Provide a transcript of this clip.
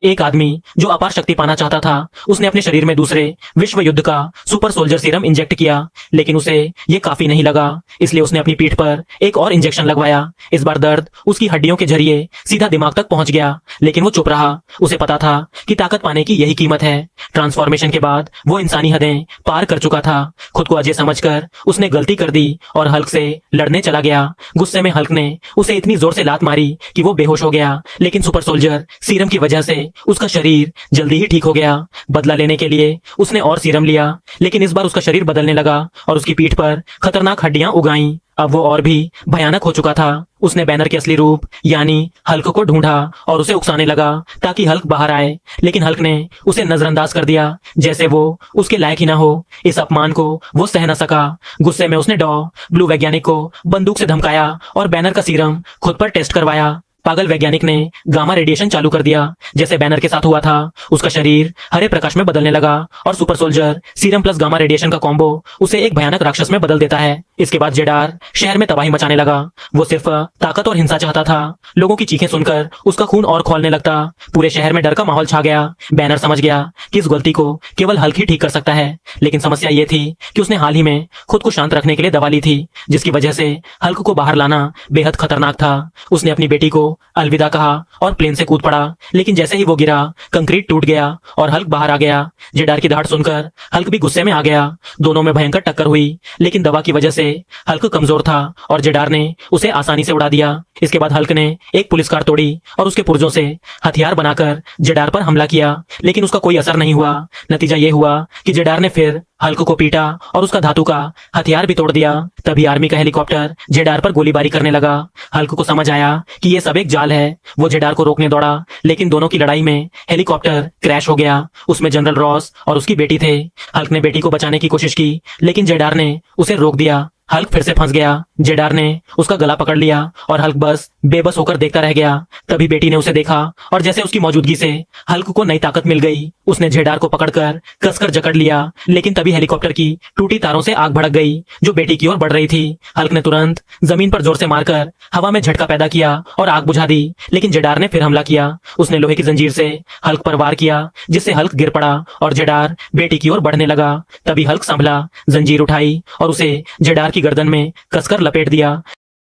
एक आदमी जो अपार शक्ति पाना चाहता था, उसने अपने शरीर में दूसरे विश्व युद्ध का सुपर सोल्जर सीरम इंजेक्ट किया, लेकिन उसे ये काफी नहीं लगा। इसलिए उसने अपनी पीठ पर एक और इंजेक्शन लगवाया। इस बार दर्द उसकी हड्डियों के जरिए सीधा दिमाग तक पहुंच गया, लेकिन वो चुप रहा। उसे पता था कि ताकत पाने की यही कीमत है। ट्रांसफॉर्मेशन के बाद वो इंसानी हदें पार कर चुका था। खुद को अजय समझकर उसने गलती कर दी और हल्क से लड़ने चला गया। गुस्से में हल्क ने उसे इतनी जोर से लात मारी कि वो बेहोश हो गया, लेकिन सुपर सोल्जर सीरम की वजह से उसका शरीर जल्दी ही ठीक हो गया। बदला लेने के लिए उसने और सीरम लिया, लेकिन इस बार उसका शरीर बदलने लगा और उसकी पीठ पर खतरनाक हड्डियां उगाई। अब वो और भी भयानक हो चुका था। उसने बैनर के असली रूप यानी हल्क को ढूंढा और उसे उकसाने लगा ताकि हल्क बाहर आए, लेकिन हल्क ने उसे नजरअंदाज कर दिया, जैसे वो उसके लायक ही ना हो। इस अपमान को वो सह न सका। गुस्से में उसने ब्लू वैज्ञानिक को बंदूक से धमकाया और बैनर का सीरम खुद पर टेस्ट करवाया। पागल वैज्ञानिक ने गामा रेडिएशन चालू कर दिया, जैसे बैनर के साथ हुआ था। उसका शरीर हरे प्रकाश में बदलने लगा और super soldier serum plus gamma radiation का कॉम्बो उसे एक भयानक राक्षस में बदल देता है। इसके बाद जेडार शहर में तबाही मचाने लगा। वो सिर्फ ताकत और हिंसा चाहता था। लोगों की चीखें सुनकर उसका खून और खौलने लगता। पूरे शहर में डर का माहौल छा गया। बैनर समझ गया कि इस गलती को केवल हल्क ही ठीक कर सकता है, लेकिन समस्या ये थी कि उसने हाल ही में खुद को शांत रखने के लिए दवा ली थी, जिसकी वजह से हल्क को बाहर लाना बेहद खतरनाक था। उसने अपनी बेटी को अलविदा कहा और प्लेन से कूद पड़ा, लेकिन जैसे ही वो गिरा कंक्रीट टूट गया और हल्क बाहर आ गया। जेडार की दहाड़ सुनकर हल्क भी गुस्से में आ गया। दोनों में भयंकर टक्कर हुई, लेकिन दवा की वजह से हल्क कमजोर था और जेडार ने उसे आसानी से उड़ा दिया। इसके बाद हल्क ने एक पुलिस कार तोड़ी और उसके पुर्जों से हथियार बनाकर जेडार पर हमला किया, लेकिन उसका कोई असर नहीं हुआ। नतीजा ये हुआ कि जेडार ने फिर हल्क को पीटा और उसका धातु का हथियार भी तोड़ दिया। तभी आर्मी का हेलीकॉप्टर जेडार पर गोलीबारी करने लगा। हल्क को समझ आया कि ये सब एक जाल है। वो जेडार को रोकने दौड़ा, लेकिन दोनों की लड़ाई में हेलीकॉप्टर क्रैश हो गया। उसमें जनरल रॉस और उसकी बेटी थे। हल्क ने बेटी को बचाने की कोशिश की, लेकिन जेडार ने उसे रोक दिया। हल्क फिर से फंस गया। जेडार ने उसका गला पकड़ लिया और हल्क बस बेबस होकर देखता रह गया। तभी बेटी ने उसे देखा और जैसे उसकी मौजूदगी से हल्क को नई ताकत मिल गई। उसने जेडार को पकड़कर कसकर जकड़ लिया, लेकिन तभी हेलीकॉप्टर की टूटी तारों से आग भड़क गई जो बेटी की ओर बढ़ रही थी। हल्क ने तुरंत जमीन पर जोर से मारकर हवा में झटका पैदा किया और आग बुझा दी, लेकिन जेडार ने फिर हमला किया। उसने लोहे की जंजीर से हल्क पर वार किया, जिससे हल्क गिर पड़ा और जेडार बेटी की ओर बढ़ने लगा। तभी हल्क संभला, जंजीर उठाई और उसे जेडार की गर्दन में कसकर लपेट दिया,